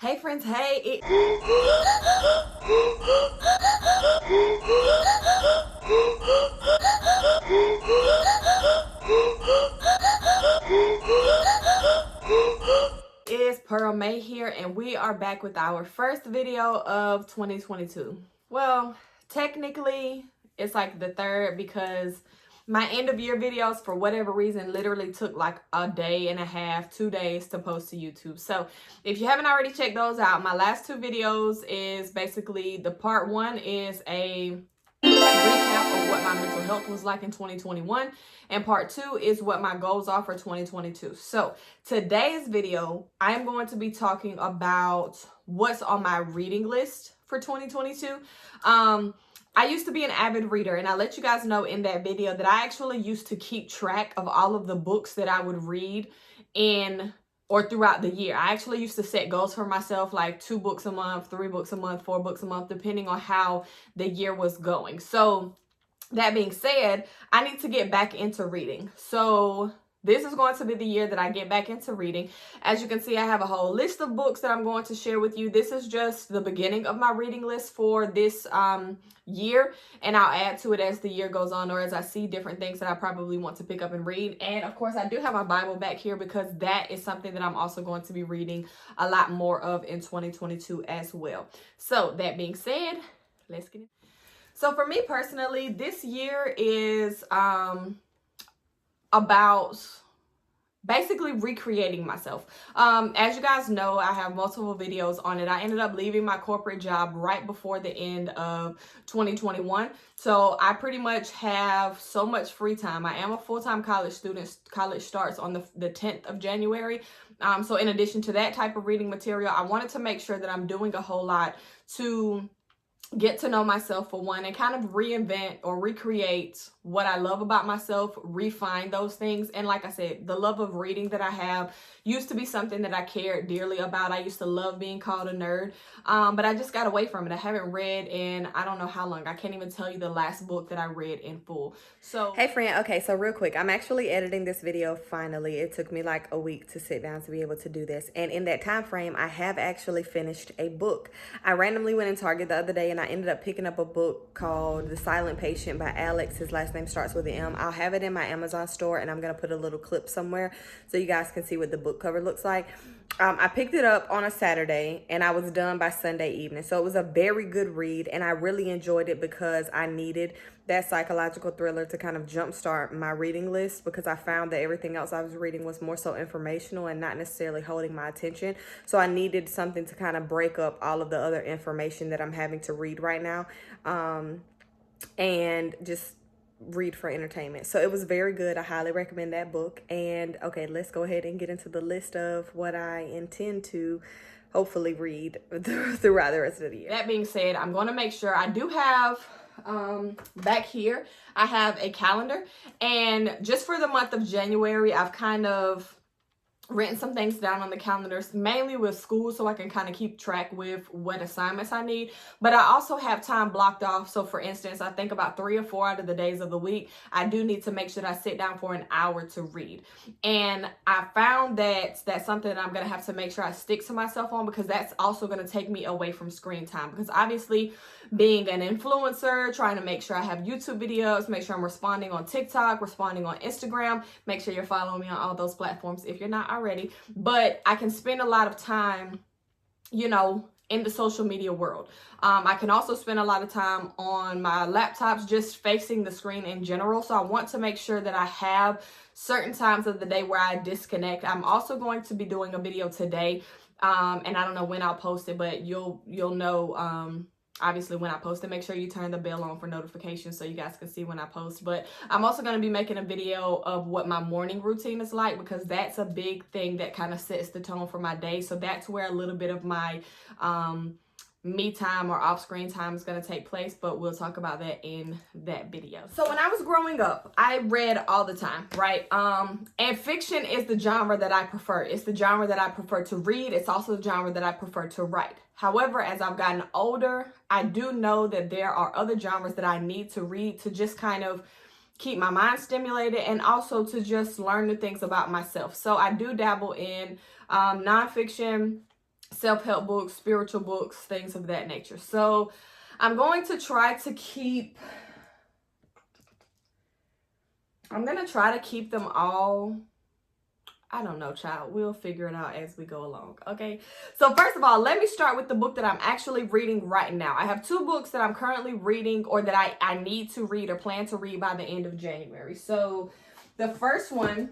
Hey friends, hey. It's Pearl May here, and we are back with our first video of 2022. Well, technically, it's like the third because my end of year videos, for whatever reason, literally took like a day and a half, 2 days to post to YouTube. So if you haven't already checked those out, my last two videos is basically the part one is a recap of what my mental health was like in 2021, and part two is what my goals are for 2022. So today's video, I'm going to be talking about what's on my reading list for 2022. I used to be an avid reader, and I let you guys know in that video that I actually used to keep track of all of the books that I would read in or throughout the year. I actually used to set goals for myself, like 2 books a month, 3 books a month, 4 books a month, depending on how the year was going. So that being said, I need to get back into reading. So this is going to be the year that I get back into reading. As you can see, I have a whole list of books that I'm going to share with you. This is just the beginning of my reading list for this year, and I'll add to it as the year goes on or as I see different things that I probably want to pick up and read. And of course, I do have my Bible back here because that is something that I'm also going to be reading a lot more of in 2022 as well. So that being said, let's get it. So for me personally, this year is about basically recreating myself. As you guys know, I have multiple videos on it. I ended up leaving my corporate job right before the end of 2021. So I pretty much have so much free time. I am a full-time college student. College starts on the 10th of January. So in addition to that type of reading material, I wanted to make sure that I'm doing a whole lot to get to know myself, for one, and kind of reinvent or recreate what I love about myself, refine those things. And like I said, the love of reading that I have used to be something that I cared dearly about. I used to love being called a nerd, but I just got away from it. I haven't read in I don't know how long. I can't even tell you the last book that I read in full. So hey friend, okay, so real quick, I'm actually editing this video finally. It took me like a week to sit down to be able to do this, and in that time frame I have actually finished a book. I randomly went in Target the other day and I ended up picking up a book called The Silent Patient by Alex. His last name starts with an M. I'll have it in my Amazon store, and I'm gonna put a little clip somewhere so you guys can see what the book cover looks like. I picked it up on a Saturday and I was done by Sunday evening. So it was a very good read, and I really enjoyed it because I needed that psychological thriller to kind of jumpstart my reading list, because I found that everything else I was reading was more so informational and not necessarily holding my attention. So I needed something to kind of break up all of the other information that I'm having to read right now, and just read for entertainment. So it was very good. I highly recommend that book. And okay, let's go ahead and get into the list of what I intend to hopefully read throughout the rest of the year. That being said, I'm going to make sure I do have back here I have a calendar, and just for the month of January I've kind of written some things down on the calendars, mainly with school, so I can kind of keep track with what assignments I need. But I also have time blocked off. So for instance, I think about 3 or 4 out of the days of the week, I do need to make sure that I sit down for an hour to read. And I found that that's something that I'm going to have to make sure I stick to myself on, because that's also going to take me away from screen time. Because obviously, being an influencer, trying to make sure I have YouTube videos, make sure I'm responding on TikTok, responding on Instagram, make sure you're following me on all those platforms if you're not already. But I can spend a lot of time, you know, in the social media world. I can also spend a lot of time on my laptops just facing the screen in general. So I want to make sure that I have certain times of the day where I disconnect. I'm also going to be doing a video today, and I don't know when I'll post it, but you'll know obviously when I post it. Make sure you turn the bell on for notifications so you guys can see when I post. But I'm also going to be making a video of what my morning routine is like, because that's a big thing that kind of sets the tone for my day. So that's where a little bit of my me time or off screen time is going to take place, but we'll talk about that in that video. So when I was growing up, I read all the time, right? And fiction is the genre that I prefer. It's the genre that I prefer to read. It's also the genre that I prefer to write. However, as I've gotten older, I do know that there are other genres that I need to read to just kind of keep my mind stimulated, and also to just learn new things about myself. So I do dabble in nonfiction, self-help books, spiritual books, things of that nature. So I'm going to try to keep them all. I don't know, child. We'll figure it out as we go along. Okay. So first of all, let me start with the book that I'm actually reading right now. I have 2 books that I'm currently reading, or that I need to read or plan to read by the end of January. So the first one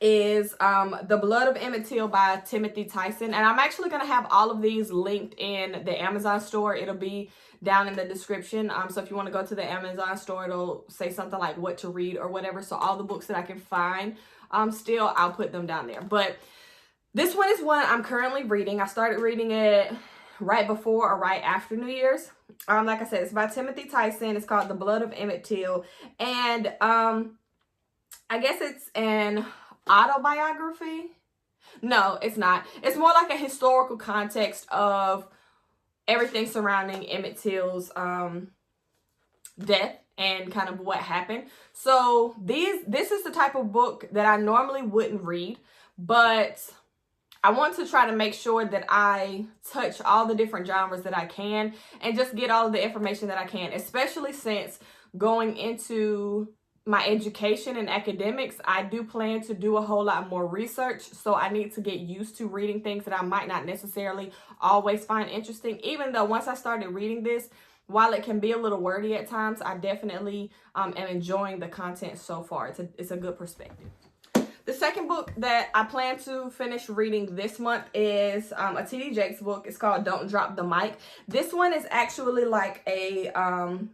is The Blood of Emmett Till by Timothy Tyson. And I'm actually going to have all of these linked in the Amazon store. It'll be down in the description. So if you want to go to the Amazon store, it'll say something like what to read or whatever. So all the books that I can find, still, I'll put them down there. But this one is one I'm currently reading. I started reading it right before or right after New Year's. Like I said, it's by Timothy Tyson. It's called The Blood of Emmett Till. And I guess it's an autobiography. No, it's not. It's more like a historical context of everything surrounding Emmett Till's death and kind of what happened. So this is the type of book that I normally wouldn't read, but I want to try to make sure that I touch all the different genres that I can and just get all of the information that I can, especially since going into my education and academics, I do plan to do a whole lot more research. So I need to get used to reading things that I might not necessarily always find interesting. Even though once I started reading this, while it can be a little wordy at times, I definitely am enjoying the content so far. It's a good perspective. The second book that I plan to finish reading this month is a T.D. Jakes book. It's called Don't Drop the Mic. This one is actually like a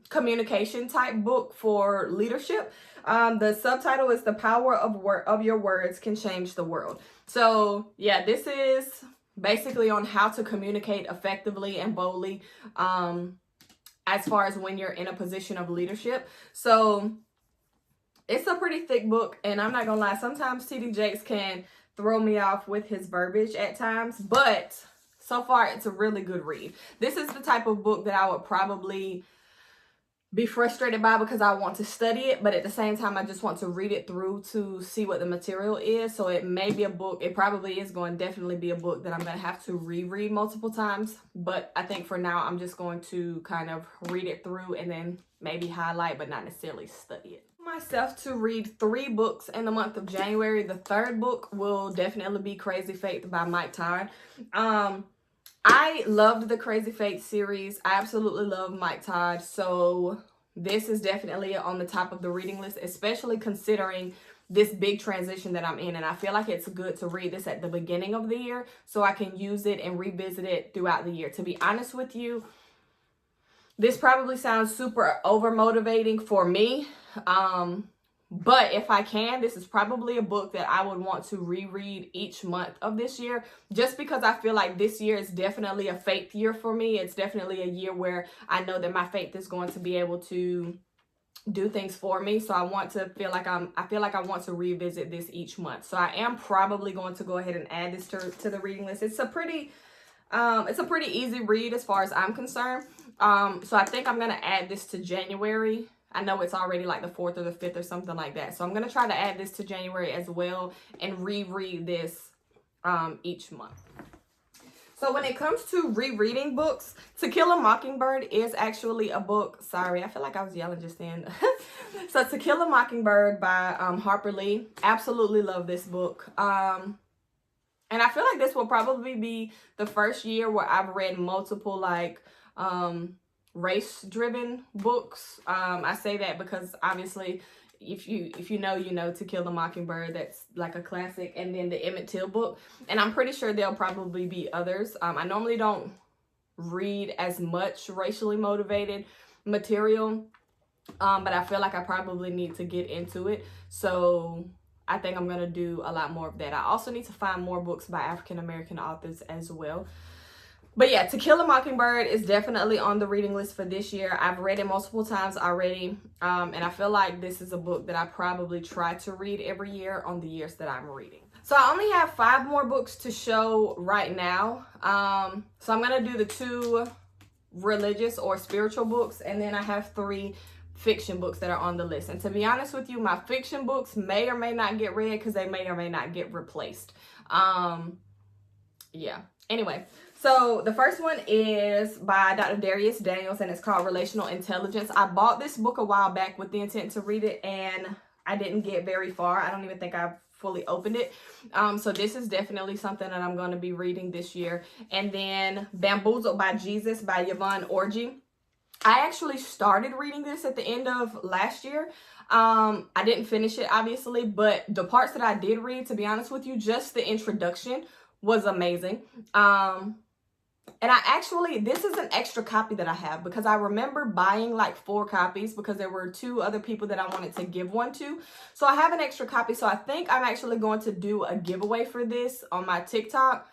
communication type book for leadership. The subtitle is The Power of Your Words Can Change the World. So yeah, this is basically on how to communicate effectively and boldly as far as when you're in a position of leadership. So it's a pretty thick book, and I'm not gonna lie, sometimes T.D. Jakes can throw me off with his verbiage at times, but so far it's a really good read. This is the type of book that I would probably be frustrated by because I want to study it, but at the same time I just want to read it through to see what the material is. So it may be a book, it probably is going to definitely be a book that I'm going to have to reread multiple times, but I think for now I'm just going to kind of read it through and then maybe highlight, but not necessarily study it. Myself to read 3 books in the month of January. The third book will definitely be Crazy Faith by Mike Todd. I loved the Crazy Faith series. I absolutely love Mike Todd. So this is definitely on the top of the reading list, especially considering this big transition that I'm in. And I feel like it's good to read this at the beginning of the year so I can use it and revisit it throughout the year. To be honest with you, this probably sounds super over-motivating for me. But if I can, this is probably a book that I would want to reread each month of this year, just because I feel like this year is definitely a faith year for me. It's definitely a year where I know that my faith is going to be able to do things for me. So I want to feel like I want to revisit this each month. So I am probably going to go ahead and add this to the reading list. It's a pretty easy read as far as I'm concerned. So I think I'm going to add this to January. I know it's already like the 4th or the 5th or something like that. So I'm going to try to add this to January as well and reread this each month. So when it comes to rereading books, To Kill a Mockingbird is actually a book. Sorry, I feel like I was yelling just then. So To Kill a Mockingbird by Harper Lee. Absolutely love this book. And I feel like this will probably be the first year where I've read multiple like race-driven books. I say that because obviously if you know To Kill the Mockingbird, that's like a classic, and then the Emmett Till book, and I'm pretty sure there'll probably be others. I normally don't read as much racially motivated material, but I feel like I probably need to get into it, so I think I'm gonna do a lot more of that. I also need to find more books by African American authors as well. But yeah, To Kill a Mockingbird is definitely on the reading list for this year. I've read it multiple times already, and I feel like this is a book that I probably try to read every year on the years that I'm reading. So I only have 5 more books to show right now. So I'm going to do the 2 religious or spiritual books, and then I have 3 fiction books that are on the list. And to be honest with you, my fiction books may or may not get read because they may or may not get replaced. Yeah. Anyway, so the first one is by Dr. Darius Daniels, and it's called Relational Intelligence. I bought this book a while back with the intent to read it, and I didn't get very far. I don't even think I've fully opened it. So this is definitely something that I'm going to be reading this year. And then Bamboozled by Jesus by Yvonne Orji. I actually started reading this at the end of last year. I didn't finish it, obviously, but the parts that I did read, to be honest with you, just the introduction was amazing. And I actually, this is an extra copy that I have because I remember buying like 4 copies because there were 2 other people that I wanted to give one to. So I have an extra copy. So I think I'm actually going to do a giveaway for this on my TikTok,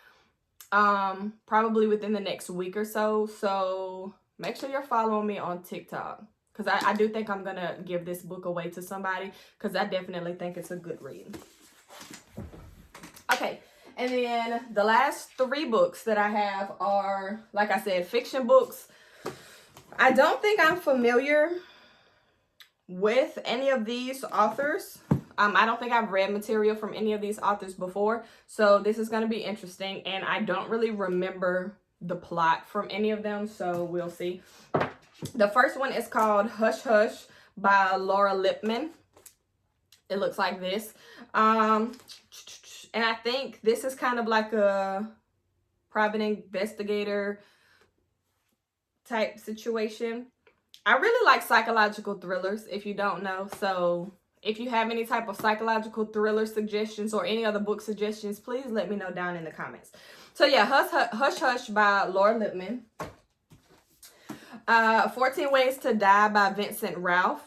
probably within the next week or so. So make sure you're following me on TikTok because I do think I'm going to give this book away to somebody because I definitely think it's a good read. Okay. And then the last 3 books that I have are, like I said, fiction books. I don't think I'm familiar with any of these authors. I don't think I've read material from any of these authors before. So this is going to be interesting. And I don't really remember the plot from any of them. So we'll see. The first one is called Hush Hush by Laura Lippman. It looks like this. And I think this is kind of like a private investigator type situation. I really like psychological thrillers, if you don't know. So if you have any type of psychological thriller suggestions or any other book suggestions, please let me know down in the comments. So yeah, Hush Hush by Laura Lippman. 14 Ways to Die by Vincent Ralph.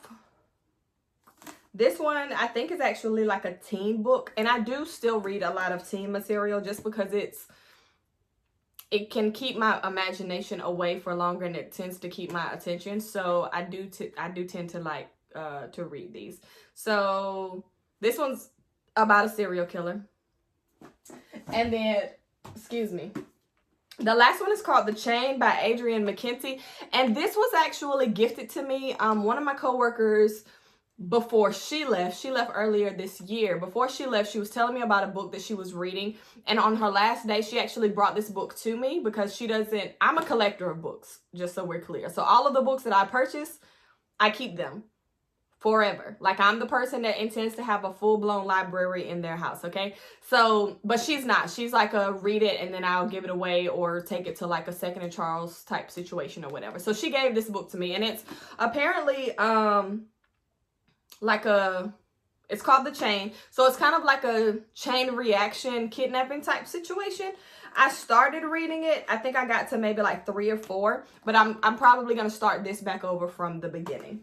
This one, I think, is actually like a teen book. And I do still read a lot of teen material just because it can keep my imagination away for longer and it tends to keep my attention. So I do tend to like to read these. So this one's about a serial killer. And then, excuse me. The last one is called The Chain by Adrienne McKenty. And this was actually gifted to me. One of my coworkers, before she left earlier this year. Before she left, she was telling me about a book that she was reading. And on her last day, she actually brought this book to me because I'm a collector of books, just so we're clear. So all of the books that I purchase, I keep them forever. Like I'm the person that intends to have a full-blown library in their house, okay? So, but she's not. She's like a read it and then I'll give it away or take it to like a Second and Charles type situation or whatever. So she gave this book to me and it's apparently, it's called The Chain. So it's kind of like a chain reaction kidnapping type situation. I started reading it. I think I got to maybe like 3 or 4, but I'm probably going to start this back over from the beginning.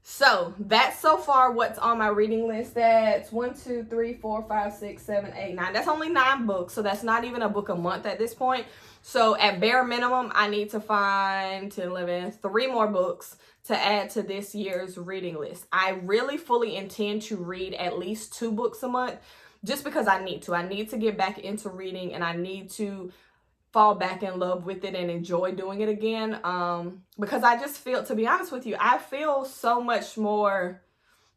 So that's so far what's on my reading list. That's 1, 2, 3, 4, 5, 6, 7, 8, 9. That's only 9 books. So that's not even a book a month at this point. So at bare minimum, I need to find 10, 11, 3 more books to add to this year's reading list. I really fully intend to read at least 2 books a month just because I need to. I need to get back into reading and I need to fall back in love with it and enjoy doing it again. Because I just feel, to be honest with you, I feel so much more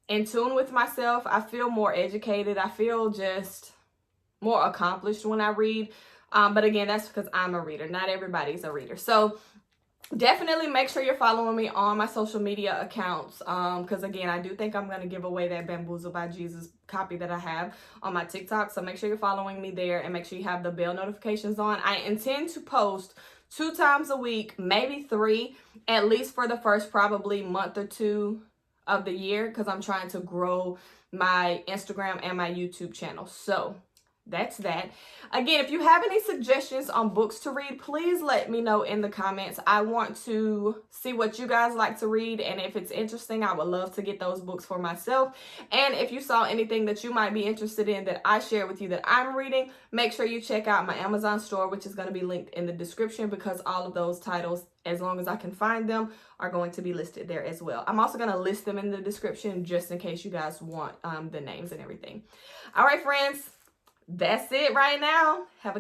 in tune with myself. I feel more educated. I feel just more accomplished when I read. But again, that's because I'm a reader. Not everybody's a reader. So definitely make sure you're following me on my social media accounts. Because again, I do think I'm going to give away that Bamboozled by Jesus copy that I have on my TikTok. So make sure you're following me there and make sure you have the bell notifications on. I intend to post 2 times a week, maybe 3, at least for the first probably month or 2 of the year, because I'm trying to grow my Instagram and my YouTube channel. So that's that. Again, if you have any suggestions on books to read, please let me know in the comments. I want to see what you guys like to read, and if it's interesting, I would love to get those books for myself. And if you saw anything that you might be interested in that I share with you that I'm reading, make sure you check out my Amazon store, which is going to be linked in the description, because all of those titles, as long as I can find them, are going to be listed there as well. I'm also going to list them in the description just in case you guys want the names and everything. All right, friends. That's it right now. Have a